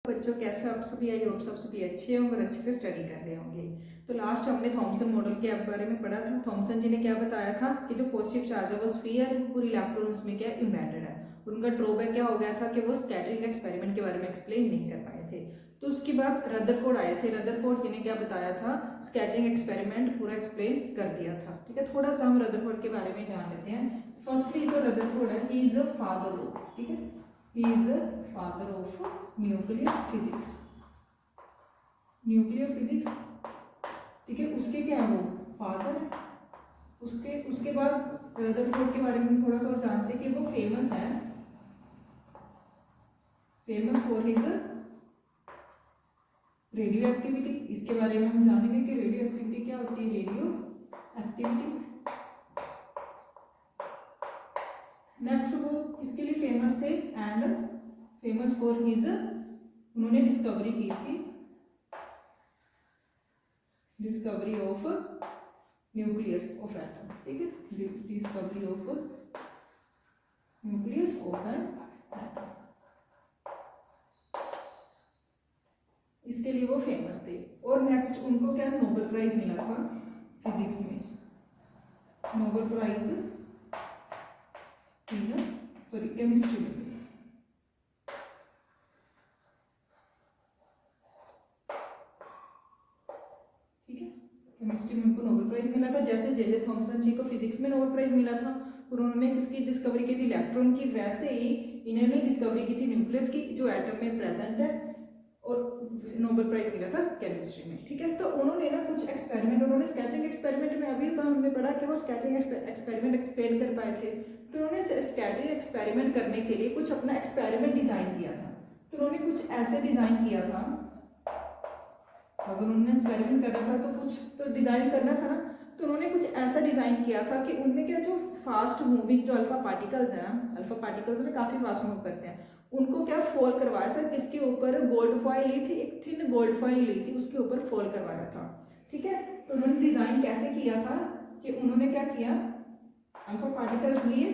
बच्चों कैसे आप सभी, आई होप सब सभी अच्छे होंगे और अच्छे से स्टडी कर रहे होंगे। तो लास्ट हमने थॉमसन मॉडल के बारे में पढ़ा था। थॉमसन जी ने क्या बताया था कि जो पॉजिटिव चार्ज है वो स्फीयर है, पूरी इलेक्ट्रॉन उसमें क्या इम्बेडेड है। उनका ड्रॉबैक क्या हो गया था कि वो स्कैटरिंग एक्सपेरिमेंट के बारे में एक्सप्लेन नहीं कर पाए थे। तो उसके बाद रदरफोर्ड आए थे। रदरफोर्ड जी ने क्या बताया था, स्कैटरिंग एक्सपेरिमेंट पूरा एक्सप्लेन कर दिया था। ठीक है, थोड़ा सा हम रदरफोर्ड के बारे में जान लेते हैं। फर्स्टली जो रदरफोर्ड है, he is a father of, ठीक है, he is a father of nuclear physics. Nuclear physics, ठीक है, उसके क्या है, वो फादर है। उसके बाद रदरफोर्ड के बारे में थोड़ा सा और जानते हैं कि वो फेमस है, famous for his radio activity. इसके बारे में हम जानेंगे कि रेडियो एक्टिविटी क्या होती है। रेडियो एक्टिविटी, नेक्स्ट वो किसके लिए फेमस थे, एंड फेमस फॉर हिज, उन्होंने डिस्कवरी की थी, discovery of nucleus of atom, ठीक है, discovery of nucleus of an atom, इसके लिए वो फेमस थे। और नेक्स्ट उनको क्या नोबेल प्राइज मिला था फिजिक्स में, नोबेल प्राइज सॉरी केमिस्ट्री में, ठीक है, केमिस्ट्री में उनको नोबेल प्राइज मिला था। जैसे जे थॉमसन जी को फिजिक्स में नोबेल प्राइज मिला था और उन्होंने किसकी डिस्कवरी की थी, इलेक्ट्रॉन की, वैसे ही इन्होंने डिस्कवरी की थी न्यूक्लियस की जो एटम में प्रेजेंट है, और नोबेल प्राइज मिला था केमिस्ट्री में। ठीक है, तो उन्होंने ना कुछ एक्सपेरिमेंट, उन्होंने स्कैटरिंग एक्सपेरिमेंट में, अभी तो हमने पढ़ा कि वो स्कैटरिंग एक्सपेरिमेंट एक्सप्लेन कर पाए थे। तो उन्होंने स्कैटरिंग एक्सपेरिमेंट करने के लिए कुछ अपना एक्सपेरिमेंट डिजाइन किया था। तो उन्होंने कुछ ऐसे डिजाइन किया था, अगर उन्होंने एक्सपेरिमेंट करना था तो कुछ तो डिजाइन करना था ना, तो उन्होंने कुछ ऐसा डिजाइन किया था कि उनमें क्या, जो फास्ट मूविंग जो अल्फा पार्टिकल्स हैं, अल्फा पार्टिकल्स में काफी फास्ट मूव करते हैं, उनको क्या फॉल करवाया था, किसके ऊपर, गोल्ड फॉइल ली थी, एक थिन गोल्ड फॉइल ली थी, उसके ऊपर फॉल करवाया था। ठीक है, तो उन्होंने डिजाइन कैसे किया था कि उन्होंने क्या किया, अल्फा पार्टिकल्स लिए,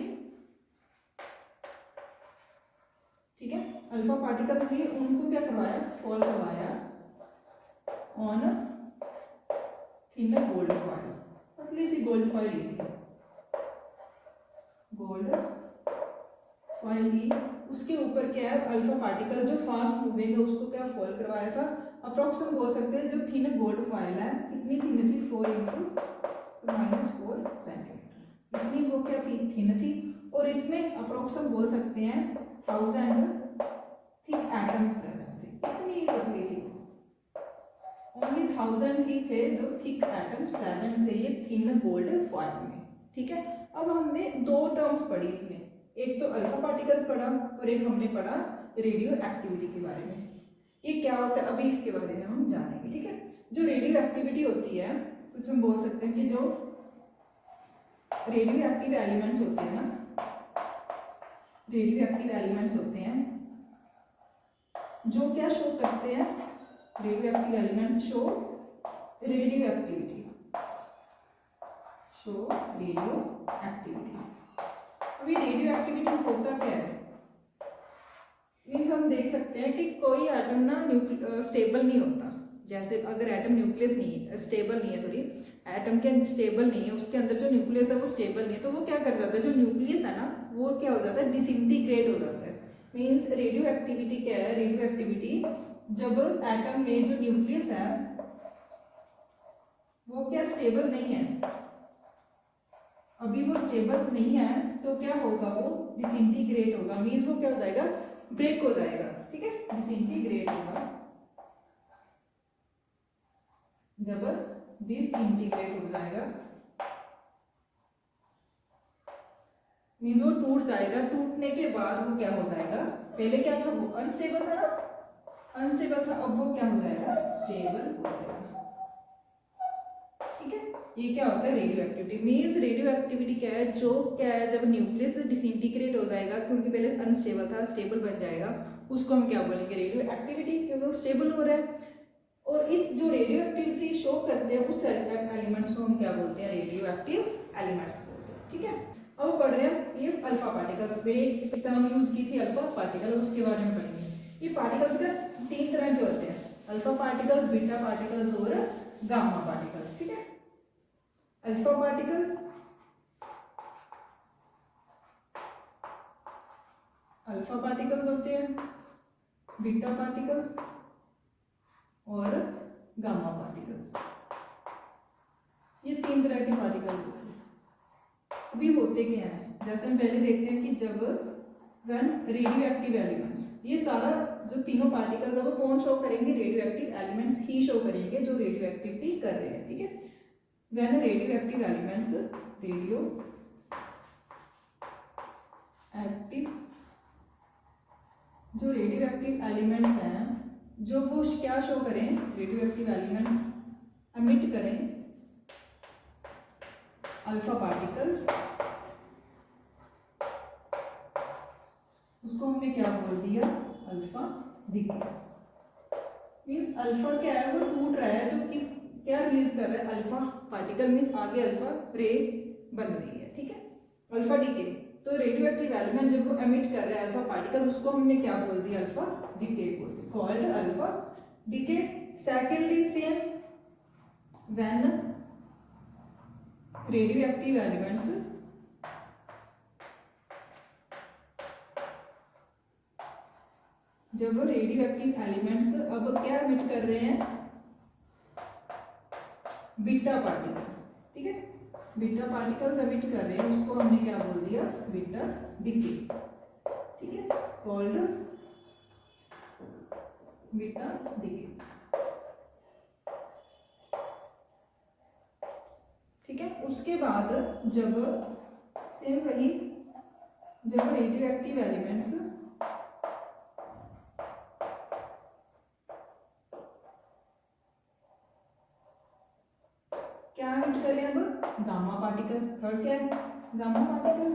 ठीक है, अल्फा पार्टिकल्स लिए, उनको क्या करवाया, फॉल करवाया ऑन थिन गोल्ड फॉइल, पतली सी गोल्ड फॉइल ली थी, गोल्ड फॉइल ली, उसके ऊपर क्या है, अल्फा पार्टिकल जो फास्ट मूविंग है उसको क्या फॉल करवाया था। अप्रोक्स हम बोल सकते हैं जो थिन गोल्ड फॉइल है, कितनी थिन थी, 4 × -4 सेंटीमीटर, इतनी वो क्या थी, थिन थी। और इसमें अप्रोक्स हम बोल सकते हैं 1000 थिक एटम्स प्रेजेंट थे, कितनी पतली थी, ओनली 1000 ही थे जो थिक एटम्स प्रेजेंट थे ये थिन गोल्ड फॉइल में। ठीक है, अब हमने दो टर्म्स पढ़ी इसमें, एक तो अल्फा पार्टिकल्स पढ़ा और एक हमने पढ़ा रेडियो एक्टिविटी के बारे में। ये क्या होता है अभी इसके बारे में हम जानेंगे। ठीक है, जो रेडियो एक्टिविटी होती है, कुछ हम बोल सकते हैं कि जो रेडियो एक्टिव एलिमेंट्स होते हैं ना, रेडियो एक्टिव एलिमेंट्स होते हैं जो क्या शो करते हैं, radio active elements show radio activity, show radio activity. अभी रेडियो एक्टिविटी होता क्या है, मीन्स हम देख सकते हैं कि कोई एटम ना स्टेबल नहीं होता। जैसे अगर एटम न्यूक्लियस नहीं है, स्टेबल नहीं है, सॉरी एटम के स्टेबल नहीं है, उसके अंदर जो न्यूक्लियस है वो स्टेबल नहीं है, तो वो क्या कर जाता है, जो न्यूक्लियस है ना वो क्या हो जाता है, डिसइंटीग्रेट हो जाता है। मीन्स रेडियो एक्टिविटी क्या है, रेडियो एक्टिविटी जब एटम में जो न्यूक्लियस है वो क्या स्टेबल नहीं है, अभी वो स्टेबल नहीं है, तो क्या होगा, वो डिसइंटीग्रेट होगा, मीन्स वो क्या हो जाएगा, ब्रेक हो जाएगा। ठीक है, डिसइंटीग्रेट होगा, जब डिसइंटीग्रेट हो जाएगा मीन्स वो टूट जाएगा, टूटने के बाद वो क्या हो जाएगा, पहले क्या था, वो अनस्टेबल था ना, अनस्टेबल था, अब वो क्या हो जाएगा, स्टेबल हो जाएगा। ठीक है, ये क्या होता है, radio activity. Means radio activity क्या है, जो क्या है, जब न्यूक्लियस डिसइंटीग्रेट हो जाएगा, क्योंकि पहले अनस्टेबल था, स्टेबल बन जाएगा, उसको हम क्या बोलेंगे, रेडियो एक्टिविटी, क्योंकि वो स्टेबल हो रहा है। और इस जो रेडियो एक्टिविटी शो करते हैं उस एलिमेंट्स को हम क्या बोलते हैं, रेडियो एक्टिव एलिमेंट्स बोलते हैं। ठीक है, अब पढ़ रहे हैं ये अल्फा पार्टिकल्स, टर्म यूज की थी अल्फा पार्टिकल, उसके बारे में पढ़ेंगे। ये पार्टिकल्स का 3 तरह के होते हैं, अल्फा पार्टिकल्स, बीटा पार्टिकल्स और गामा पार्टिकल्स। ठीक है, अल्फा पार्टिकल्स, अल्फा पार्टिकल्स होते हैं, बीटा पार्टिकल्स और गामा पार्टिकल्स। ये 3 तरह के पार्टिकल्स होते हैं। अभी होते क्या है, जैसे हम पहले देखते हैं कि जब व्हेन रेडियो एक्टिव एलिमेंट्स, ये सारा जो तीनों पार्टिकल्स है वो कौन शो करेंगे, रेडियो एक्टिव एलिमेंट्स ही शो करेंगे जो रेडियो एक्टिविटी कर रहे हैं। ठीक है, when radio active elements, radio active, जो रेडियो एक्टिव एलिमेंट्स हैं जो वो क्या शो करें, रेडियो एक्टिव एलिमेंट्स एमिट करें अल्फा पार्टिकल्स, उसको हमने क्या बोल दिया, अल्फा डिके। मींस अल्फा क्या है, वो टूट रहा है, जो किस क्या रिलीज कर रहा है, अल्फा पार्टिकल, मींस आगे अल्फा रे बन रही है। ठीक है, अल्फा डिके, तो रेडियो एक्टिव एलिमेंट जब वो एमिट कर रहा है अल्फा पार्टिकल्स, उसको हमने क्या बोल दिया, अल्फा डिके बोल दिया, called alpha decay. Secondly same, when radio active elements जब रेडियो एक्टिव एलिमेंट्स अब क्या एमिट कर रहे हैं, बीटा पार्टिकल। ठीक है, बीटा पार्टिकल्स एमिट कर रहे हैं, उसको हमने क्या बोल दिया, बीटा डिके। ठीक है, कॉल्ड बीटा डिके। ठीक है, उसके बाद जब सेम वही, जब रेडियो एक्टिव एलिमेंट्स क्या एमिट करें, अब गामा पार्टिकल, थर्ड क्या है, गामा पार्टिकल,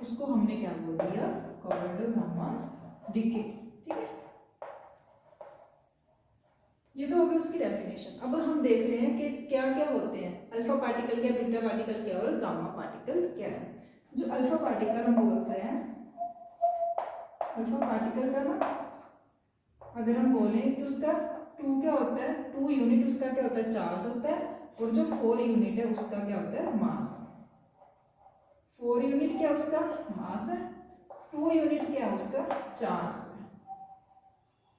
उसको हमने क्या बोल दिया, कॉल्ड गामा डिके। ठीक है, ये तो हो गई उसकी डेफिनेशन। अब हम देख रहे हैं कि क्या क्या होते हैं, अल्फा पार्टिकल क्या, बीटा पार्टिकल क्या और गामा पार्टिकल क्या है। जो अल्फा पार्टिकल हम बोलते हैं, अल्फा पार्टिकल का ना अगर हम बोलें कि उसका 2 क्या होता है, 2 यूनिट उसका क्या होता है, चार्ज होता है, और जो 4 यूनिट है उसका क्या होता है, मास। 4 यूनिट क्या उसका मास है, 2 यूनिट क्या है उसका चार्ज है।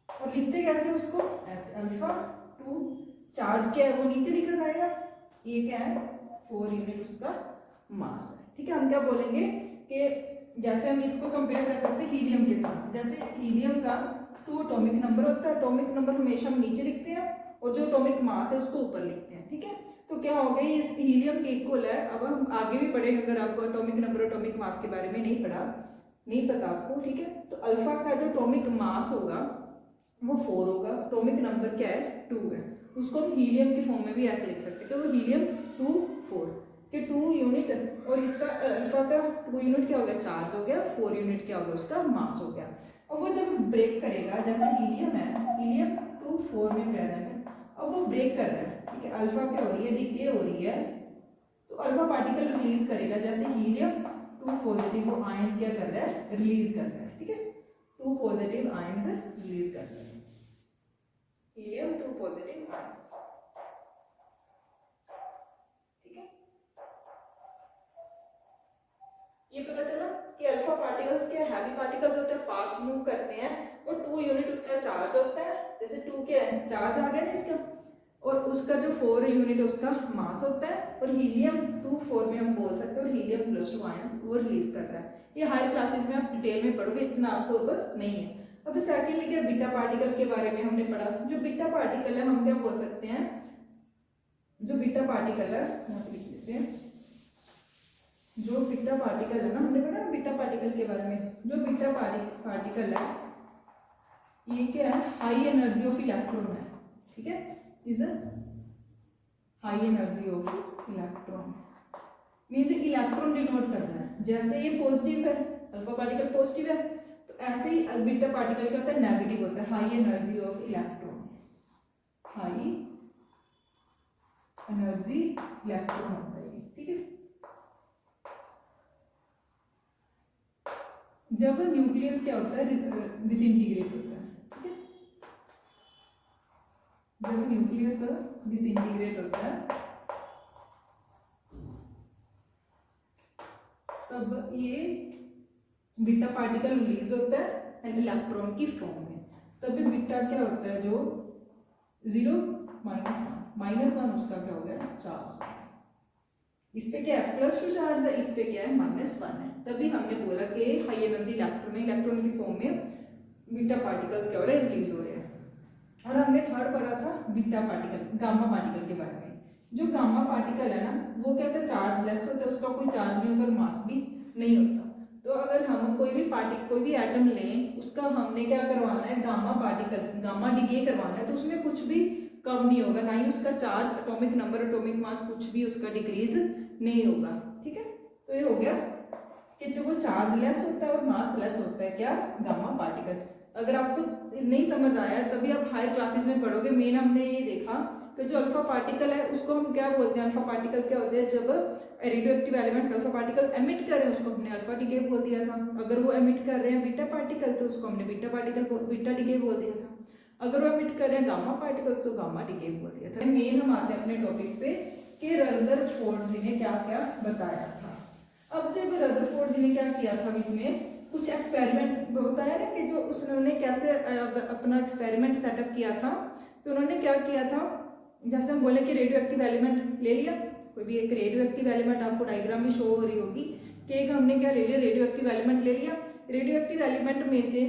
और लिखते कैसे उसको, ऐसे, अल्फा 2, चार्ज क्या है वो नीचे लिखा जाएगा, ये क्या है 4 यूनिट उसका मास है। ठीक है, हम क्या बोलेंगे कि जैसे हम इसको कंपेयर कर सकते हैं हीलियम के साथ, जैसे हीलियम का 2 एटॉमिक नंबर होता है, एटॉमिक नंबर हमेशा हम नीचे लिखते हैं और जो एटॉमिक मास है उसको ऊपर लिखते हैं। ठीक है, तो क्या हो गया, इस हीलियम के इक्वल है। अब हम आगे भी पढ़ेंगे, अगर आपको एटॉमिक नंबर, एटॉमिक मास के बारे में नहीं पढ़ा, नहीं पता आपको। ठीक है, तो अल्फा का जो एटॉमिक मास होगा वो 4 होगा, एटॉमिक नंबर क्या है 2 है, उसको हम हीलियम के फॉर्म में भी ऐसे लिख सकते हैं कि वो हीलियम 2 4 के 2 यूनिट, और इसका अल्फा का 2 यूनिट क्या हो गया, चार्ज हो गया, 4 यूनिट क्या हो गया उसका मास हो गया। और वो जब ब्रेक करेगा, जैसे हीलियम है, हीलियम 2 4 में प्रेजेंट है, अब वो ब्रेक कर रहा है। ठीक है, अल्फा क्या हो रही है, डिके हो रही है, तो अल्फा पार्टिकल रिलीज करेगा, जैसे हीलियम 2 पॉजिटिव, वो आयंस क्या कर रहा है, रिलीज कर रहा है। ठीक है, 2 पॉजिटिव आयंस रिलीज कर रहा है, हीलियम 2 पॉजिटिव आयंस। ठीक है, ये पता चला कि अल्फा पार्टिकल्स के हैवी पार्टिकल्स होते हैं, फास्ट मूव करते हैं, और 2 यूनिट उसका चार्ज होता है, जैसे 2 के चार्ज आ गया ना इसका, और उसका जो 4 यूनिट है उसका मास होता है, और हीलियम 2 4 में हम बोल सकते हैं, और हीलियम +2 आयंस वो रिलीज कर रहा है। ये हायर क्लासेस में आप डिटेल में पढ़ोगे, इतना आपको अब नहीं है। अब सेकेंडली क्या, बीटा पार्टिकल के बारे में हमने पढ़ा। जो बीटा पार्टिकल है हम क्या बोल सकते हैं, जो बीटा पार्टिकल है, लिख लेते हैं, जो बीटा पार्टिकल है ना, हमने पढ़ा बीटा पार्टिकल के बारे में। जो बीटा पार्टिकल है ये क्या है, हाई एनर्जी ऑफ इलेक्ट्रॉन है। ठीक है, is high energy of electron, means electron denote कर रहा है। जैसे ये पॉजिटिव है, अल्फा पार्टिकल पॉजिटिव है, तो ऐसे ही बीटा पार्टिकल क्या होता है, नेगेटिव होता है, high energy of electron, high energy electron होता है। ठीक है, जब न्यूक्लियस क्या होता है, डिसइंटीग्रेट होता है, ठीक है। जब न्यूक्लियस डिसइंटीग्रेट होता है तब ये बीटा पार्टिकल रिलीज होता है एंड इलेक्ट्रॉन की फॉर्म में। तभी बीटा क्या होता है, जो 0 -1 उसका क्या हो गया, चार्ज। इस पे क्या है, +2 चार्ज है, इस पे क्या है, -1 है। तभी हमने बोला कि हाई एनर्जी इलेक्ट्रॉन की फॉर्म में बीटा पार्टिकल्स क्या हो रहे हैं, रिलीज हो रहे हैं। और हमने थर्ड पढ़ा था बीटा पार्टिकल, गामा पार्टिकल के बारे में। जो गामा पार्टिकल है ना, वो क्या होता है, चार्ज लेस होता है, उसका कोई चार्ज नहीं होता और मास भी नहीं होता। तो अगर हम कोई भी एटम लें, उसका हमने क्या करवाना है, गामा पार्टिकल, गामा डिके करवाना है, तो उसमें कुछ भी कम नहीं होगा, ना ही उसका charge, atomic number, atomic mass कुछ भी उसका डिक्रीज नहीं होगा, ठीक है। तो ये हो गया कि जो वो चार्ज लेस होता है और मास लेस होता है, क्या, गामा पार्टिकल। अगर आपको नहीं समझ आया तभी आप हायर क्लासेस में पढ़ोगे। मेन हमने ये देखा कि जो अल्फा पार्टिकल है उसको हम क्या बोलते हैं, अल्फा पार्टिकल क्या होते हैं, जब radio active elements alpha particles emit कर रहे हैं उसको हमने अल्फा डिके बोल दिया था। अगर वो एमिट कर रहे हैं बीटा पार्टिकल तो उसको हमने बीटा डिके बोल दिया था। अगर वो एमिट कर रहे हैं गामा पार्टिकल्स तो गामा डिके बोल दिया था। मेन हम आते हैं अपने टॉपिक पे कि रदरफोर्ड जी ने क्या क्या बताया था। अब जब रदरफोर्ड जी ने क्या किया था, इसमें कुछ एक्सपेरिमेंट होता है ना, कि जो उसने कैसे अपना एक्सपेरिमेंट सेटअप किया था। तो उन्होंने क्या किया था, जैसे हम बोले कि रेडियो एक्टिव एलिमेंट ले लिया, कोई भी एक रेडियो एक्टिव एलिमेंट, आपको डायग्राम में शो हो रही होगी कि एक हमने क्या ले लिया, रेडियो एक्टिव एलिमेंट ले लिया। रेडियो एक्टिव एलिमेंट में से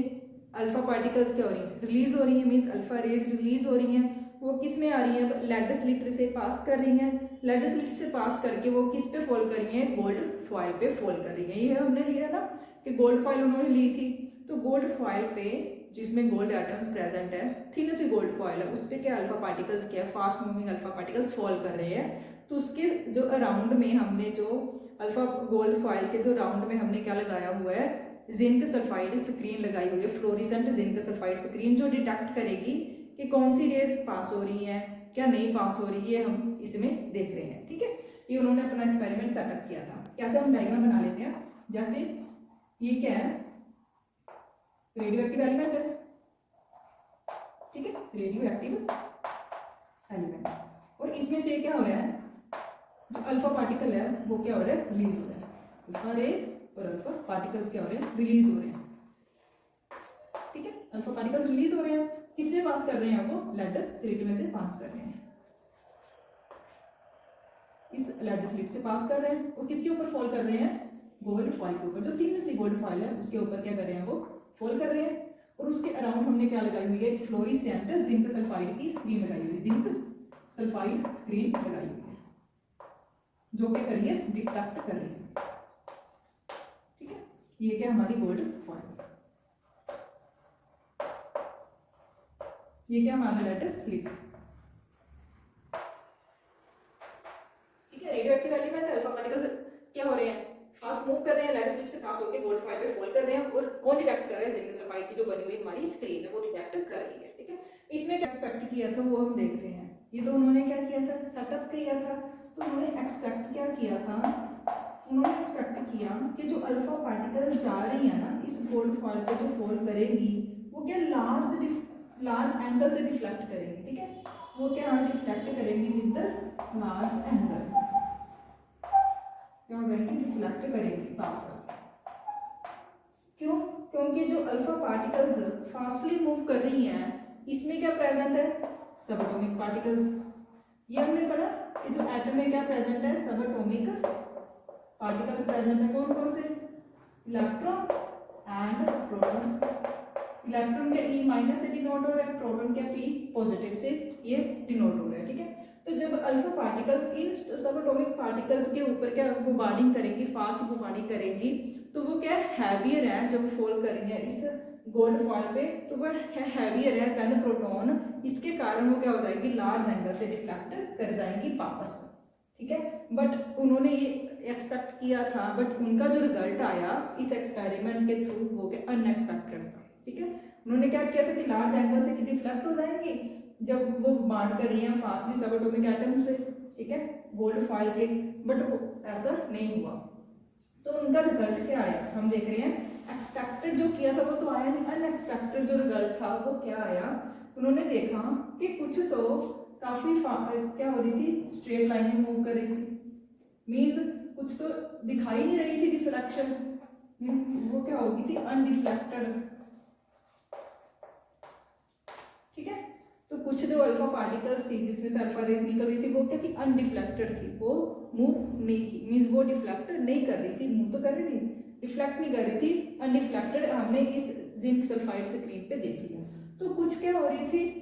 अल्फा पार्टिकल्स क्या हो रही है, रिलीज हो रही है, मीन्स अल्फा रेज रिलीज हो रही हैं। वो किस में आ रही है, लेड स्लिट से पास कर रही हैं। लेड स्लिट से पास करके वो किस पे फॉल कर रही है, गोल्ड फॉइल पे फॉल कर रही है। ये हमने लिया ना कि गोल्ड फॉइल उन्होंने ली थी, तो गोल्ड फॉइल पे जिसमें गोल्ड एटम्स प्रेजेंट है, थिन सी गोल्ड फॉइल है, उस पे क्या अल्फा पार्टिकल्स क्या, fast moving alpha particles fall कर रहे हैं। तो उसके जो अराउंड में हमने जो अल्फा गोल्ड फॉइल के जो राउंड में हमने क्या लगाया हुआ है, जिंक सल्फाइड स्क्रीन लगाई हुई है, फ्लोरिसेंट जिंक सल्फाइड स्क्रीन, जो डिटेक्ट करेगी कि कौन सी रेस पास हो रही है, क्या नहीं पास हो रही है, हम इसमें देख रहे हैं, ठीक है। ये उन्होंने अपना एक्सपेरिमेंट सेटअप किया था। कैसे हम डायग्राम बना लेते हैं, जैसे ये क्या है, रेडियो एक्टिव एलिमेंट है, ठीक है, रेडियो एक्टिव एलिमेंट, और इसमें से क्या हो रहा है, जो अल्फा पार्टिकल है वो क्या हो रहा है, रिलीज हो रहा है। अल्फा रे और अल्फा पार्टिकल्स क्या हो रहे हैं, रिलीज हो रहे हैं, ठीक है। अल्फा पार्टिकल्स रिलीज हो रहे हैं, किससे पास कर रहे हैं, वो लेड स्लिट में से पास कर रहे हैं, इस लेड स्लिट से पास कर रहे हैं। और किसके ऊपर फॉल कर रहे हैं, गोल्ड फॉइल के ऊपर, जो थिन सी गोल्ड फॉइल है उसके ऊपर क्या कर रहे हैं, वो फॉल कर रहे हैं। और उसके अराउंड हमने क्या लगाई हुई है, फ्लोरिसेंट जिंक सल्फाइड की स्क्रीन लगाई हुई है, जिंक सल्फाइड स्क्रीन लगाई हुई है, जो क्या कर रही है, डिटेक्ट कर रही है, ठीक है। ये क्या हमारी गोल्ड फॉइल, ये क्या हमारा लेड स्लिट, ठीक है। Radio active element alpha particles क्या हो रहे हैं, फास्ट मूव कर रहे हैं, लेड स्लिट से पास होकर गोल्ड फॉइल पे फॉल कर रहे हैं। और कौन डिटेक्ट कर रहा है, जिंक सल्फाइड की जो बनी हुई हमारी स्क्रीन है वो डिटेक्ट कर रही है, ठीक है। इसमें क्या एक्सपेक्ट किया था वो हम देख रहे हैं। ये तो उन्होंने क्या किया था, सेटअप किया था। तो उन्होंने एक्सपेक्ट क्या किया था, उन्होंने एक्सपेक्ट किया कि जो अल्फा पार्टिकल जा रही है ना इस गोल्ड फॉइल पे जो फॉल करेगी, वो क्या लार्ज एंगल से डिफ्लेक्ट करेंगी, ठीक है। वो क्या डिफ्लेक्ट करेंगी विद लार्ज एंगल, क्या हो जाएगी, डिफ्लेक्ट करेंगी वापस। क्यों, क्योंकि जो अल्फा पार्टिकल्स फास्टली मूव कर रही हैं, इसमें क्या प्रेजेंट है, सब एटॉमिक पार्टिकल्स। ये हमने पढ़ा कि जो एटम में क्या प्रेजेंट है, सब एटॉमिक पार्टिकल्स प्रेजेंट है। कौन कौन से, इलेक्ट्रॉन एंड प्रोटॉन। इलेक्ट्रॉन क्या E- से डिनोट हो रहा है, प्रोटॉन क्या P पॉजिटिव से ये डिनोट हो रहा है, ठीक है। तो जब अल्फा पार्टिकल्स इन सब एटॉमिक पार्टिकल्स के ऊपर क्या बॉम्बार्डिंग करेंगी, फास्ट बॉम्बार्डिंग करेंगी, तो वो क्या हैवियर है, जब फॉल कर रही है इस गोल्ड फॉइल पे तो वह हैवियर है देन प्रोटॉन। इसके कारण वो क्या हो जाएगी, लार्ज एंगल से डिफ्लेक्ट कर जाएंगी वापस, ठीक है। बट उन्होंने ये एक्सपेक्ट किया था, बट उनका जो रिजल्ट आया इस एक्सपेरिमेंट के थ्रू वो क्या अनएक्सपेक्टेड था, ठीक है। उन्होंने क्या किया था कि लार्ज एंगल से डिफ्लेक्ट हो जाएंगे जब वो बांट कर रही हैं फास्टली सब एटॉमिक एटम्स से, ठीक है, गोल्ड फॉइल के। बट वो ऐसा नहीं हुआ, तो उनका रिजल्ट क्या आया हम देख रहे हैं। एक्सपेक्टेड जो किया था वो तो आया नहीं, अनएक्सपेक्टेड जो रिजल्ट था वो क्या आया। उन्होंने देखा कि कुछ तो काफी क्या हो रही थी, स्ट्रेट लाइन में मूव कर रही थी, मीन्स कुछ तो दिखाई नहीं रही थी डिफ्लेक्शन, मीन्स वो क्या होगी थी, अनडिफ्लेक्टेड। ठीक है, तो कुछ जो अल्फा पार्टिकल्स थी जिसमें से अल्फा रेज निकल रही थी वो क्या थी, अनडिफ्लेक्टेड थी, वो मूव नहीं की, मीन्स वो डिफ्लेक्ट नहीं कर रही थी, मूव तो कर रही थी, डिफ्लेक्ट नहीं कर रही थी, अनडिफ्लेक्टेड हमने इस जिंक सल्फाइड स्क्रीन पे देख लिया। तो कुछ क्या हो रही थी,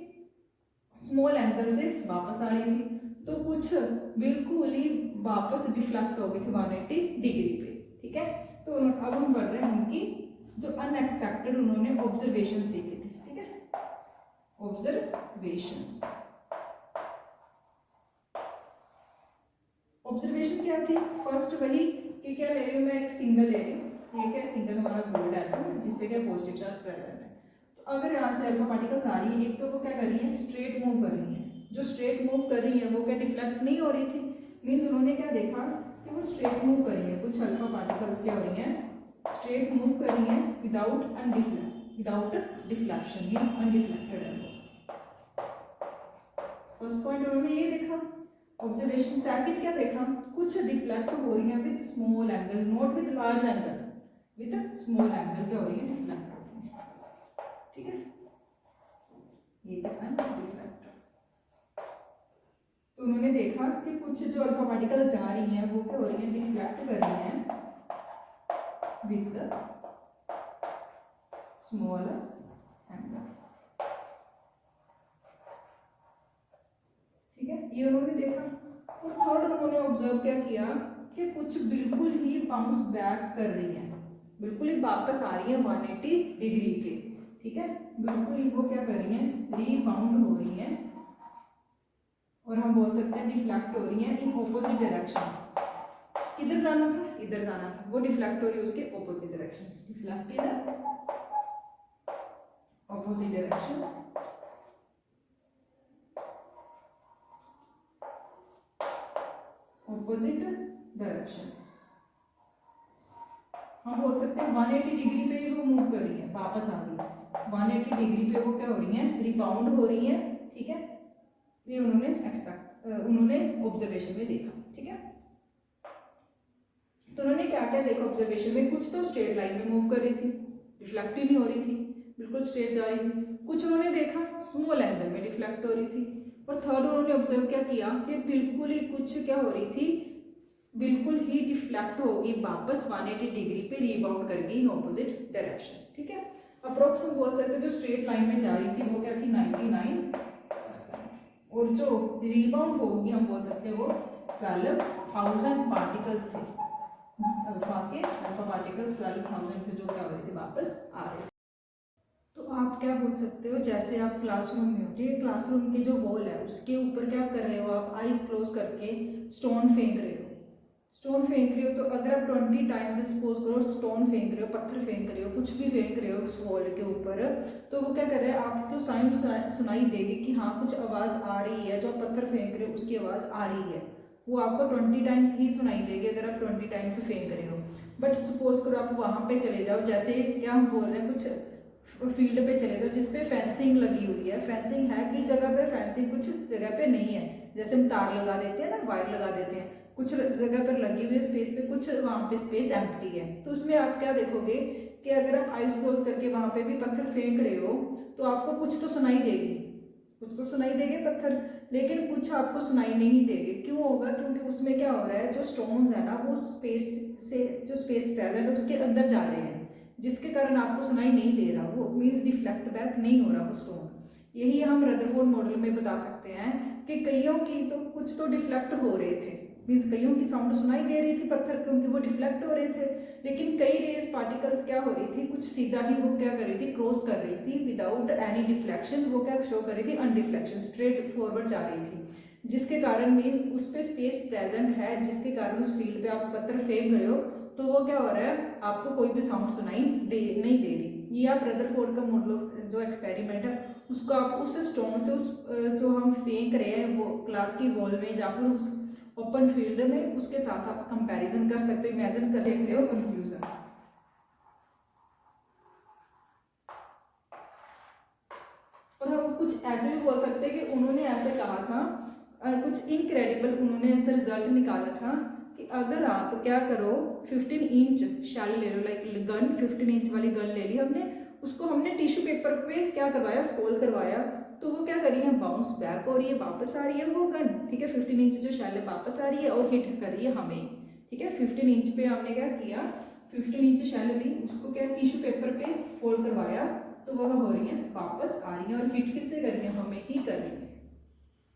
स्मॉल एंगल से वापस आ रही थी, तो कुछ बिल्कुल ही वापस डिफ्लेक्ट हो गई थी 180 डिग्री पे। ठीक है, तो अब हम बढ़ रहे हैं उनकी जो अनएक्सपेक्टेड उन्होंने ऑब्जर्वेशंस देखे थे। ठीक है, ऑब्जर्वेशंस, ऑब्जर्वेशन क्या थी, फर्स्ट वही कि क्या ले रही हूँ मैं, एक सिंगल ले रही हूँ, ठीक है, सिंगल हमारा गोल्ड एटम जिसपे क्या पॉजिटिव चार्ज प्रेजेंट है। तो अगर यहाँ से अल्फा पार्टिकल्स आ रही है, एक तो वो क्या कर रही है, स्ट्रेट मूव कर रही है, जो स्ट्रेट मूव कर रही है वो क्या डिफ्लेक्ट नहीं हो रही थी, मीन्स उन्होंने क्या देखा कि वो स्ट्रेट मूव कर रही है, कुछ अल्फा पार्टिकल्स क्या हो रही हैं, स्ट्रेट मूव कर रही है विदाउट डिफ्लेक्शन, मीन्स अनडिफ्लेक्टेड है। फर्स्ट पॉइंट उन्होंने ये देखा ऑब्जर्वेशन। सेकंड क्या देखा, कुछ डिफ्लेक्ट हो रही है with small angle, not with large angle, with small angle क्या हो रही है, डिफ्लेक्ट हो रही है। ठीक है, ये देखा डिफ्लेक्ट। तो उन्होंने देखा कि कुछ जो अल्फा पार्टिकल जा रही हैं वो क्या हो रही है, डिफ्लेक्ट कर रही हैं विद स्मॉल एंगल। ठीक है, ये उन्होंने देखा। और थर्ड उन्होंने ऑब्जर्व क्या किया कि कुछ बिल्कुल ही बाउंस बैक कर रही है, बिल्कुल ही वापस आ रही है 180 डिग्री पे। ठीक है, बिल्कुल ही वो क्या कर रही है, रीबाउंड हो रही है, और हम बोल सकते हैं डिफ्लेक्ट हो रही है इन ऑपोजिट डायरेक्शन। किधर जाना था, इधर जाना था, वो डिफ्लेक्ट हो रही है उसके opposite direction, deflect in opposite direction. Opposite direction हम बोल सकते हैं 180 डिग्री पे वो मूव कर रही है, वापस आ रही है 180 डिग्री पे, वो क्या हो रही है, रिबाउंड हो रही है। ठीक है, ये उन्होंने ऑब्जर्वेशन में देखा। ठीक है, तो उन्होंने क्या क्या देखा ऑब्जर्वेशन में, कुछ तो स्ट्रेट लाइन में मूव कर रही थी, डिफ्लेक्ट ही नहीं हो रही थी, बिल्कुल स्ट्रेट जा रही थी। कुछ उन्होंने देखा स्मॉल एंगल में डिफ्लेक्ट हो रही थी। और थर्ड उन्होंने ऑब्जर्व क्या किया कि बिल्कुल ही कुछ क्या हो रही थी, बिल्कुल ही डिफ्लेक्ट होगी वापस 180 डिग्री पे, रीबाउंड करके इन ऑपोजिट डायरेक्शन। ठीक है, अप्रोक्स हम बोल सकते हैं जो स्ट्रेट लाइन में जा रही थी वो क्या थी, 99%, और जो रीबाउंड होगी हम बोल सकते हैं वो 12,000 पार्टिकल्स थे, अल्फा पार्टिकल्स 12,000 थे जो क्या हो रहे थे, वापस आ रहे थे। तो आप क्या बोल सकते हो, जैसे आप क्लासरूम में हो, ठीक है, क्लासरूम की जो वॉल है उसके ऊपर क्या कर रहे हो, आप आईज क्लोज करके स्टोन फेंक रहे हो, स्टोन फेंक रहे हो। तो अगर आप 20 टाइम्स सपोज करो स्टोन फेंक रहे हो, पत्थर फेंक रहे हो, कुछ भी फेंक रहे हो उस वॉल के ऊपर, तो वो क्या कर रहा है, आपको साउंड सुनाई देगी कि हाँ कुछ आवाज़ आ रही है, जो आप पत्थर फेंक रहे हो उसकी आवाज़ आ रही है, वो आपको 20 टाइम्स ही सुनाई देगी अगर आप 20 टाइम्स फेंक रहे हो। बट सपोज करो आप वहाँ पे चले जाओ, जैसे क्या हम बोल रहे हैं, कुछ फील्ड पे चले जाओ जिसपे फेंसिंग लगी हुई है, फेंसिंग है कि जगह पे फेंसिंग कुछ जगह पे नहीं है, जैसे हम तार लगा देते हैं ना, वायर लगा देते हैं, कुछ जगह पर लगी हुई है स्पेस पे, कुछ वहाँ पे स्पेस एम्प्टी है। तो उसमें आप क्या देखोगे कि अगर आप आइज क्लोज करके वहाँ पे भी पत्थर फेंक रहे हो तो आपको कुछ तो सुनाई देगी, कुछ तो सुनाई देंगे पत्थर, लेकिन कुछ आपको सुनाई नहीं देंगे। क्यों होगा, क्योंकि उसमें क्या हो रहा है, जो स्टोन्स है ना वो स्पेस से, जो स्पेस प्रेजेंट है उसके अंदर जा रहे हैं, जिसके कारण आपको सुनाई नहीं दे रहा, वो मीन्स डिफ्लेक्ट बैक नहीं हो रहा वो स्टोन। यही हम रदरफोर्ड मॉडल में बता सकते हैं कि कईयों की तो कुछ तो डिफ्लेक्ट हो रहे थे, मीन्स कईयों की साउंड सुनाई दे रही थी पत्थर, क्योंकि वो डिफ्लेक्ट हो रहे थे, लेकिन कई रेज पार्टिकल्स क्या हो रही थी, कुछ सीधा ही वो क्या कर रही थी, क्रॉस कर रही थी विदाउट एनी डिफ्लेक्शन, वो क्या शो कर रही थी, अनडिफ्लेक्शन, स्ट्रेट फॉरवर्ड जा रही थी, जिसके कारण मीन्स उस पर स्पेस प्रेजेंट है, जिसके कारण उस फील्ड पे आप पत्थर फेंक रहे हो तो वो क्या हो रहा है, आपको कोई भी साउंड सुनाई नहीं दे रही। ये आप रदरफोर्ड का मॉडल जो एक्सपेरिमेंट है उसको आप उस स्टोन से, उस जो हम फेंक रहे हैं वो क्लास की वॉल में, या फिर ओपन फील्ड में उसके साथ आप कंपैरिजन कर सकते हो, इमेजिन कर सकते हो कंक्लूजन। और हम कुछ ऐसे भी बोल सकते हैं कि उन्होंने ऐसे कहा था, कुछ इनक्रेडिबल उन्होंने ऐसा रिजल्ट निकाला था कि अगर आप क्या करो 15 इंच शैल ले लो, लाइक गन 15 इंच वाली गन ले ली हमने, उसको हमने टिश्यू पेपर पे क्या करवाया, फोल्ड करवाया, तो वो क्या करी है, बाउंस बैक हो रही है, वापस आ रही है वो गन, ठीक है, 15 इंच जो शैल है वापस आ रही है और हिट कर रही है हमें, ठीक है। 15 इंच पे हमने क्या किया, 15 इंच शैल ली, उसको क्या टिश्यू पेपर पे फोल्ड करवाया, तो वह हो रही है वापस आ रही है और हिट किससे कर रही है, हमें ही कर रही है।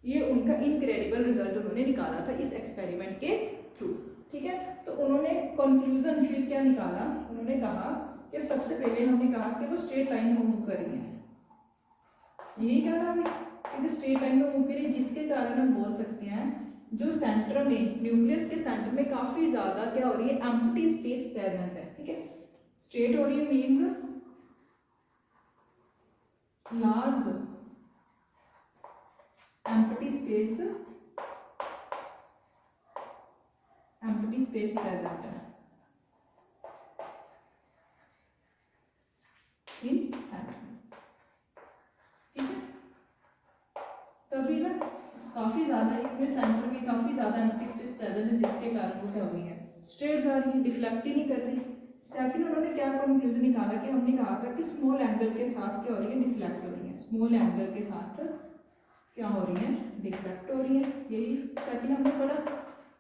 ये उनका इनक्रेडिबल रिजल्ट उन्होंने निकाला था इस एक्सपेरिमेंट के थ्रू, ठीक है। तो उन्होंने कंक्लूजन फिर क्या निकाला, उन्होंने कहा कि सबसे पहले हमने कहा कि वो स्ट्रेट लाइन में मूव कर रही है, यही कहा हमें कि जो स्ट्रेट लाइन में मूव कर रही है, जिसके कारण हम बोल सकते हैं जो सेंटर में, न्यूक्लियस के सेंटर में काफी ज्यादा क्या हो रही है, एम्प्टी स्पेस प्रेजेंट है, ठीक है। स्ट्रेट हो रही है means large empty space present है इन एटम, ठीक है। तभी ना काफी ज्यादा इसमें सेंटर में काफी ज्यादा एम्प्टी स्पेस प्रेजेंट है, जिसके कारण वो क्या हो रही है, स्ट्रेट जा रही है, डिफ्लेक्ट ही नहीं कर रही। सेकंड उन्होंने क्या कंक्लूजन निकाला कि हमने कहा था कि स्मॉल एंगल के साथ क्या हो रही है, डिफ्लेक्ट हो रही है, स्मॉल एंगल के साथ क्या हो रही है, डिफ्लेक्ट हो रही है, यही सेकंड हमने पढ़ा।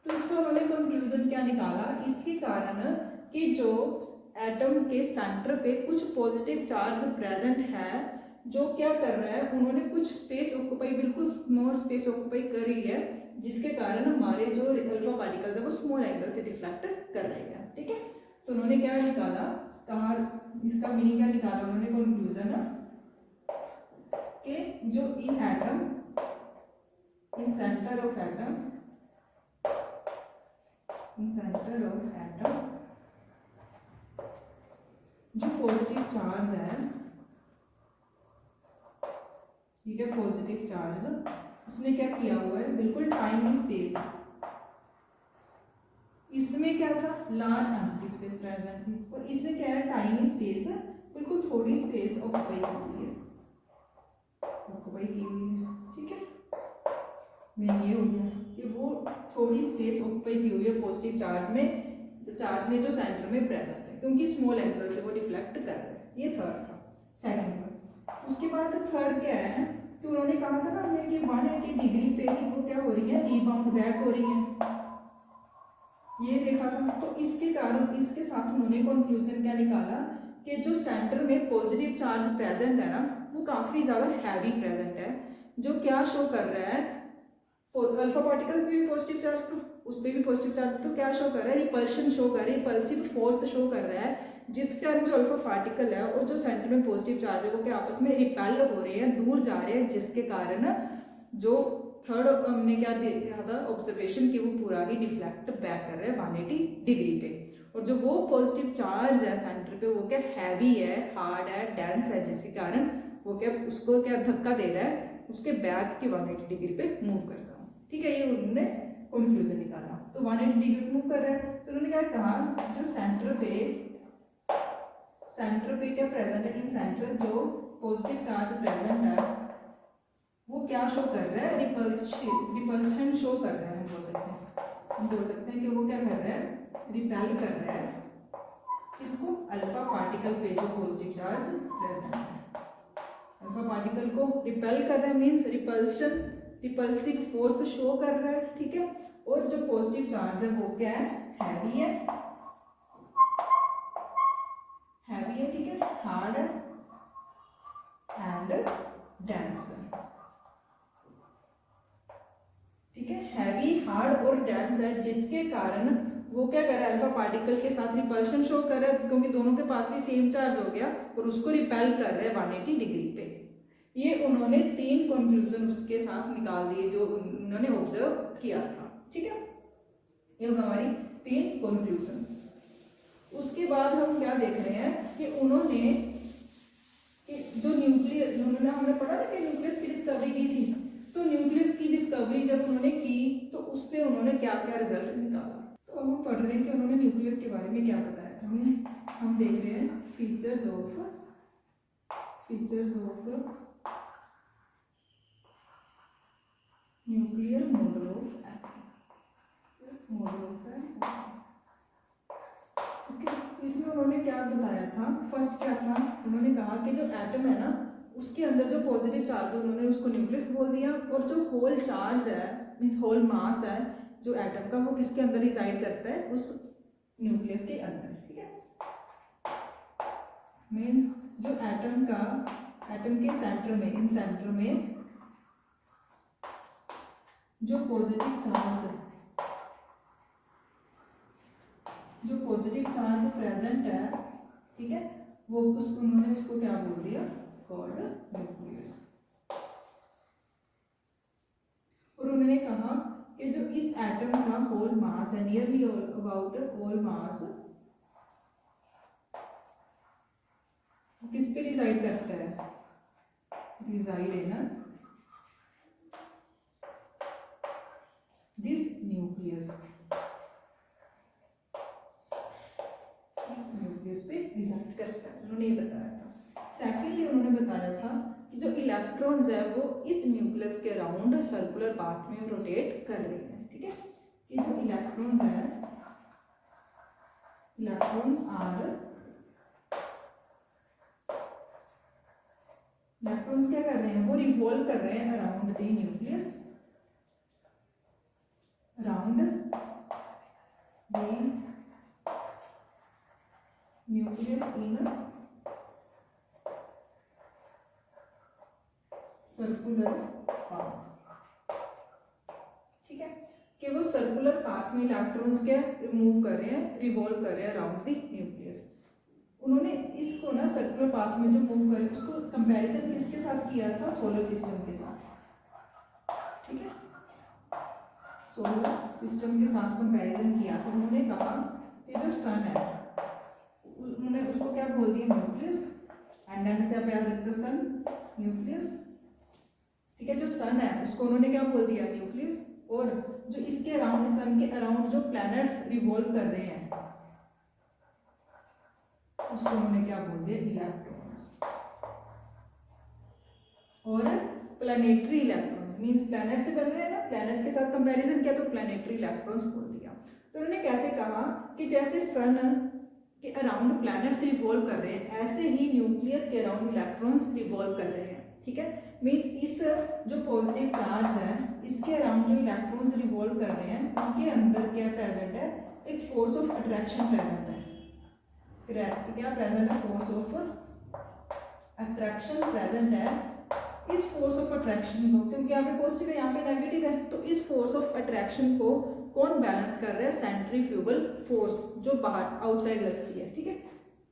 तो इसका उन्होंने कंक्लूजन क्या निकाला, इसके कारण कि जो एटम के सेंटर पे कुछ पॉजिटिव चार्ज प्रेजेंट है, जो क्या कर रहा है, उन्होंने कुछ स्पेस ऑक्यूपाई, बिल्कुल स्मॉल स्पेस ऑक्यूपाई कर रही है, जिसके कारण हमारे जो अल्फा पार्टिकल्स है वो स्मॉल एंगल से डिफ्लेक्ट कर रही है, ठीक है। तो उन्होंने क्या निकाला, कहा इसका मीनिंग क्या निकाला उन्होंने कंक्लूजन कि जो in atom, in centre of atom, in centre of atom जो पॉजिटिव चार्ज है, ठीक है, पॉजिटिव चार्ज, उसने क्या किया हुआ है, बिल्कुल टाइनी स्पेस, इसमें क्या था, लार्ज एम्प्टी स्पेस प्रेजेंट थी, और इसमें क्या है, टाइनी स्पेस, बिल्कुल थोड़ी स्पेस ऑक्यूपाई की हुई है, ठीक है। मैं ये हो गया कि वो थोड़ी स्पेस ऑक्यूपाई की हुई है पॉजिटिव चार्ज में, चार्ज ने जो सेंटर में प्रेजेंट है, क्योंकि स्मॉल एंगल से वो डिफ्लेक्ट कर रहा है। ये थर्ड था, सेकंड था। उसके बाद थर्ड क्या है कि उन्होंने कहा था ना हमने कि 180 डिग्री पे ही वो क्या हो रही है, रीबाउंड बैक हो रही है, ये देखा था। तो इसके कारण, इसके साथ उन्होंने कंक्लूजन क्या निकाला कि जो सेंटर में पॉजिटिव चार्ज प्रेजेंट है ना, वो काफी ज्यादा हैवी प्रेजेंट है, जो क्या शो कर रहा है, अल्फा पार्टिकल पे भी पॉजिटिव चार्ज था, उस पर भी पॉजिटिव चार्ज, तो क्या शो कर रहा है, रिपल्शन शो कर रहा है, रिपल्सिव फोर्स शो कर रहा है, जिसके कारण जो अल्फा पार्टिकल है और जो सेंटर में पॉजिटिव चार्ज है वो क्या आपस में रिपेल हो रहे हैं, दूर जा रहे हैं, जिसके कारण जो थर्ड हमने क्या देखा था ऑब्जर्वेशन की, वो पूरा ही डिफ्लेक्ट बैक कर रहा है 180 डिग्री पे। और जो वो पॉजिटिव चार्ज है सेंटर पे, वो क्या हैवी है, हार्ड है, डेंस है, जिसके कारण वो क्या उसको क्या धक्का दे रहा है, उसके बैक की 180 डिग्री पे मूव कर जाओ, ठीक है। ये उन्होंने कंक्लूजन निकाला। तो 180 डिग्री पे मूव कर रहा है, तो उन्होंने क्या कहा, जो सेंटर पे क्या प्रेजेंट है, इन सेंटर जो पॉजिटिव चार्ज प्रेजेंट है वो क्या शो कर रहा है, रिपल्शन शो कर रहा है। हम बोल सकते हैं कि वो क्या कर रहा है, रिपेल कर रहा है इसको, अल्फा पार्टिकल पे जो पॉजिटिव चार्ज प्रेजेंट है, अल्फा पार्टिकल को रिपेल कर रहा है, means repulsion, repulsive force show कर रहा है, ठीक है। और जो पॉजिटिव चार्ज है वो क्या है, हैवी है, ठीक है, हार्ड है एंड डेंस, ठीक है, हैवी, हार्ड और डेंस है, जिसके कारण वो क्या कर रहा है, अल्फा पार्टिकल के साथ रिपल्शन शो कर रहा है, क्योंकि दोनों के पास भी सेम चार्ज हो गया, और उसको रिपेल कर रहे हैं 180 डिग्री पे। ये उन्होंने 3 कंक्लूजन उसके साथ निकाल दिए जो उन्होंने ऑब्जर्व किया था, ठीक है। ये हमारी 3 कंक्लूजन्स। उसके बाद हम क्या देख रहे हैं कि उन्होंने जो न्यूक्लियस, उन्होंने हमने पढ़ा ना कि न्यूक्लियस की डिस्कवरी की थी, तो न्यूक्लियस की डिस्कवरी जब उन्होंने की तो उस पर उन्होंने क्या क्या रिजल्ट निकाला। तो अब हम पढ़ रहे हैं कि उन्होंने न्यूक्लियर के बारे में क्या बताया था। मीन्स हम देख रहे हैं features of nuclear model of atom. Okay, इसमें उन्होंने क्या बताया था, फर्स्ट क्या था, उन्होंने कहा कि जो एटम है ना उसके अंदर जो पॉजिटिव चार्ज है उन्होंने उसको न्यूक्लियस बोल दिया, और जो होल चार्ज है मीन्स होल मास है जो एटम का वो किसके अंदर रिसाइड करता है, उस न्यूक्लियस के अंदर। ठीक है, मीन्स जो एटम के सेंटर में, इन सेंटर में जो पॉजिटिव चार्ज प्रेजेंट है, ठीक है, वो उन्होंने उसको क्या बोल दिया, कॉल्ड न्यूक्लियस। और उन्होंने कहा कि जो इस एटम का होल मास है, नियरली अबाउट होल मास किस पे रिसाइड करता है, रिसाइड इन दिस न्यूक्लियस, इस न्यूक्लियस पे रिसाइड करता है, उन्होंने ये बताया था। सेकेंडली उन्होंने बताया था कि जो इलेक्ट्रॉन्स है वो इस न्यूक्लियस के अराउंड सर्कुलर पाथ में रोटेट कर रहे हैं। ठीक है, कि जो इलेक्ट्रॉन्स है, इलेक्ट्रॉन्स क्या कर रहे हैं, वो रिवॉल्व कर रहे हैं around the nucleus, around the nucleus in circular path. ठीक है, कि वो सर्कुलर पाथ में इलेक्ट्रॉन्स क्या मूव कर रहे हैं, रिवॉल्व कर रहे हैं अराउंड द न्यूक्लियस। उन्होंने इसको ना सर्कुलर पाथ में जो मूव कर, उसको कंपैरिजन किसके साथ किया था, सोलर सिस्टम के साथ। ठीक है, सोलर सिस्टम के साथ कंपैरिजन किया था। उन्होंने कहा कि जो सन है उन्होंने उसको क्या बोल दिया, न्यूक्लियस, एंड से आप याद रखते हो सन, न्यूक्लियस। ठीक है, जो सन है उसको उन्होंने क्या बोल दिया, न्यूक्लियस, और जो इसके अराउंड, सन के अराउंड जो प्लैनेट्स रिवॉल्व कर रहे हैं उसको उन्होंने क्या बोल दिया, इलेक्ट्रॉन्स। और प्लैनेटरी इलेक्ट्रॉन्स मींस प्लैनेट से बन रहे हैं ना, प्लैनेट के साथ कंपैरिजन किया तो प्लैनेटरी इलेक्ट्रॉन्स बोल दिया। तो उन्होंने कैसे कहा कि जैसे सन के अराउंड प्लैनेट्स रिवॉल्व कर रहे हैं, ऐसे ही न्यूक्लियस के अराउंड इलेक्ट्रॉन्स रिवॉल्व कर रहे हैं। ठीक है, मींस इस जो पॉजिटिव चार्ज है इसके अराउंड जो इलेक्ट्रॉन्स रिवॉल्व कर रहे हैं उनके अंदर क्या प्रेजेंट है, एक फोर्स ऑफ अट्रैक्शन प्रेजेंट है। क्या प्रेजेंट है, फोर्स ऑफ अट्रैक्शन प्रेजेंट है। इस फोर्स ऑफ अट्रैक्शन को, क्योंकि यहाँ पे पॉजिटिव है यहाँ पे नेगेटिव है, तो इस फोर्स ऑफ अट्रैक्शन को कौन बैलेंस कर रहा है, सेंट्रीफ्यूगल फोर्स जो बाहर आउटसाइड लगती है। ठीक है,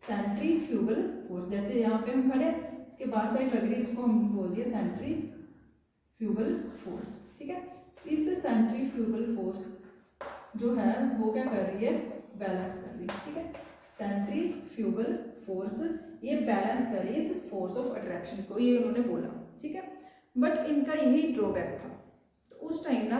सेंट्रीफ्यूगल फोर्स, जैसे यहाँ पे हम खड़े हैं इसके बाहर साइड लग रही है, इसको हम बोल दिए सेंट्रीफ्यूगल फोर्स। ठीक है, इस सेंट्रीफ्यूगल फोर्स जो है वो क्या कर रही है, बैलेंस कर रही है। ठीक है, सेंट्रीफ्यूगल फोर्स ये बैलेंस करे इस फोर्स ऑफ अट्रैक्शन को, ये उन्होंने बोला। ठीक है, बट इनका यही ड्रॉबैक था। तो उस टाइम ना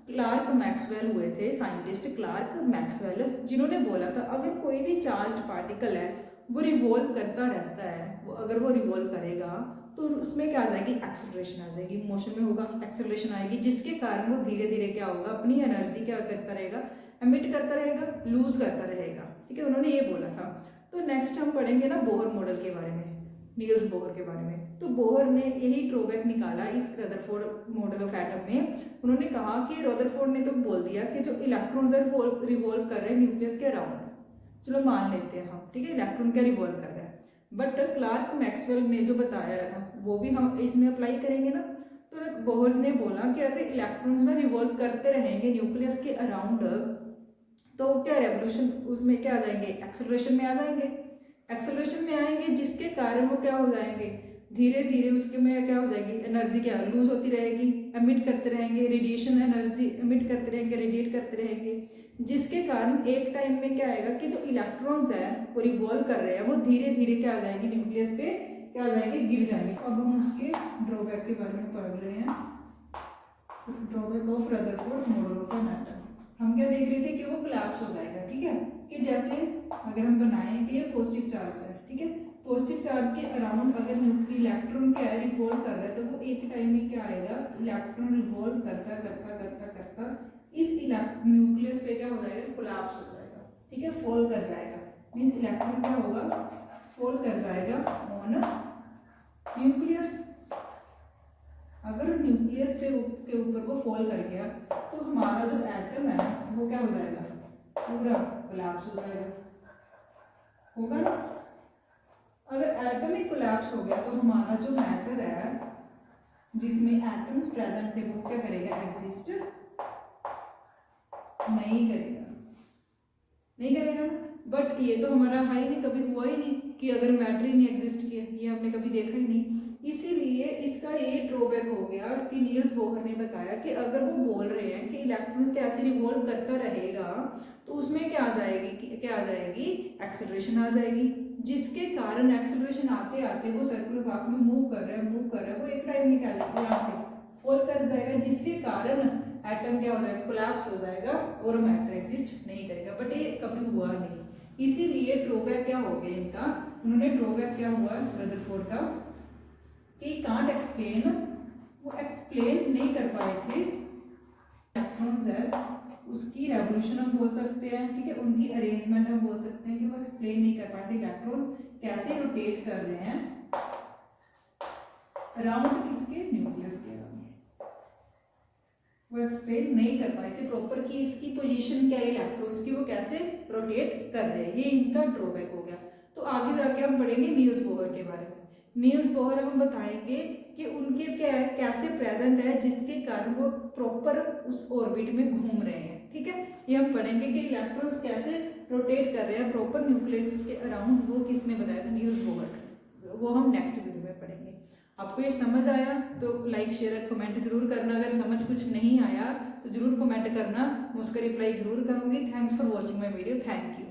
क्लार्क मैक्सवेल हुए थे, साइंटिस्ट क्लार्क मैक्सवेल, जिन्होंने बोला था अगर कोई भी चार्ज्ड पार्टिकल है वो रिवॉल्व करता रहता है, अगर वो रिवॉल्व करेगा तो उसमें क्या आ जाएगी, एक्सेलरेशन आ जाएगी, मोशन में होगा, एक्सेलरेशन आएगी, जिसके कारण वो धीरे धीरे क्या होगा, अपनी एनर्जी क्या करता रहेगा, एमिट करता रहेगा, लूज करता रहेगा। ठीक है, उन्होंने ये बोला था। तो नेक्स्ट हम पढ़ेंगे ना बोहर मॉडल के बारे में, नील्स बोहर के बारे में। तो बोहर ने यही ड्रॉबैक निकाला इस रदरफोर्ड मॉडल ऑफ एटम में। उन्होंने कहा कि रदरफोर्ड ने तो बोल दिया कि जो इलेक्ट्रॉन्स रिवॉल्व कर रहे हैं न्यूक्लियस के अराउंड, चलो मान लेते हैं हम, ठीक है, इलेक्ट्रॉन क्या रिवॉल्व कर रहा है, बट क्लार्क मैक्सवेल ने जो बताया था वो भी हम इसमें अप्लाई करेंगे ना। तो बोहर ने बोला कि अगर इलेक्ट्रॉन्स ना रिवॉल्व करते रहेंगे न्यूक्लियस के अराउंड तो क्या रेवोल्यूशन उसमें क्या आ जाएंगे, एक्सेलरेशन में आ जाएंगे, एक्सेलरेशन में आएंगे, जिसके कारण वो क्या हो जाएंगे, धीरे धीरे उसके में क्या हो जाएगी, एनर्जी क्या लूज होती रहेगी, एमिट करते रहेंगे, रेडिएशन एनर्जी एमिट करते रहेंगे, रेडिएट करते रहेंगे, जिसके कारण एक टाइम में क्या आएगा कि जो इलेक्ट्रॉन्स है वो रिवॉल्व कर रहे हैं वो धीरे धीरे क्या आ जाएंगे, न्यूक्लियस पे क्या आ जाएंगे, गिर जाएंगे। अब हम उसके ड्रॉबैक के बारे में पढ़ रहे हैं। Drawback of Rutherford model of an atom, हम क्या देख रहे थे कि वो कोलैप्स हो जाएगा, ठीक है, कि जैसे अगर हम बनाएं कि ये पॉजिटिव चार्ज है, ठीक है, पॉजिटिव चार्ज के अराउंड अगर इलेक्ट्रॉन क्या है रिवॉल्व कर रहा है, तो वो एक टाइम में क्या आएगा, इलेक्ट्रॉन रिवॉल्व करता करता करता करता इस न्यूक्लियस पे क्या हो जाएगा, कोलैप्स हो जाएगा, ठीक है, फॉल कर जाएगा, मींस इलेक्ट्रॉन क्या होगा, फॉल कर जाएगा ऑन न्यूक्लियस। अगर न्यूक्लियस के ऊपर वो फॉल कर गया तो हमारा जो एटम है वो क्या हो जाएगा, पूरा कोलैप्स हो जाएगा, होगा ना। अगर एटम ही कोलैप्स हो गया तो हमारा जो मैटर है जिसमें एटम्स प्रेजेंट थे वो क्या करेगा, एग्जिस्ट नहीं करेगा, नहीं करेगा ना। बट ये तो हमारा है ही नहीं, कभी हुआ ही नहीं कि अगर मैटर ही नहीं एग्जिस्ट किया, ये हमने कभी देखा ही नहीं। इसीलिए इसका ये ड्रॉबैक हो गया कि नील्स बोहर ने बताया कि अगर वो बोल रहे हैं कि इलेक्ट्रॉन कैसे रिवॉल्व करता रहेगा तो उसमें क्या आ जाएगी, क्या आ जाएगी, एक्सेलरेशन आ जाएगी, जिसके कारण एक्सेलरेशन आते आते वो सर्कुलर पाथ में मूव कर रहा है, वो एक टाइम में क्या जाएगा, यहाँ पे फॉल कर जाएगा, जिसके कारण एटम क्या हो जाएगा, कोलैप्स हो जाएगा और मैटर एग्जिस्ट नहीं करेगा। बट ये कभी हुआ नहीं, इसीलिए ड्रॉबैक क्या हो गया इनका, उन्होंने ड्रॉबैक क्या हुआ रदरफोर्ड का कि कांट एक्सप्लेन, वो एक्सप्लेन नहीं कर पाए थे इलेक्ट्रॉन्स है उसकी रेवोल्यूशन हम बोल सकते हैं, ठीक है, उनकी अरेंजमेंट हम बोल सकते हैं कि वो एक्सप्लेन नहीं कर पाए थे इलेक्ट्रॉन्स कैसे रोटेट कर रहे हैं अराउंड किसके, न्यूक्लियस के अराउंड, वो एक्सप्लेन नहीं कर पाए थे प्रॉपर कि इसकी पोजीशन क्या है इलेक्ट्रॉन्स की, वो कैसे रोटेट कर रहे हैं, ये इनका ड्रॉबैक हो गया। तो आगे जाके हम पढ़ेंगे नील्स बोहर के बारे में। नील्स बोहर हम बताएंगे कि उनके क्या है, कैसे प्रेजेंट है जिसके कारण वो प्रॉपर उस ऑर्बिट में घूम रहे हैं, ठीक है, ये हम पढ़ेंगे कि इलेक्ट्रॉन्स कैसे रोटेट कर रहे हैं प्रॉपर न्यूक्लियस के अराउंड, वो किसने बताया था, नील्स बोहर, वो हम नेक्स्ट वीडियो में पढ़ेंगे। आपको ये समझ आया तो लाइक शेयर और कमेंट जरूर करना, अगर समझ कुछ नहीं आया तो जरूर कमेंट करना, मैं उसका रिप्लाई जरूर करूंगी। Thanks for watching my video, thank you.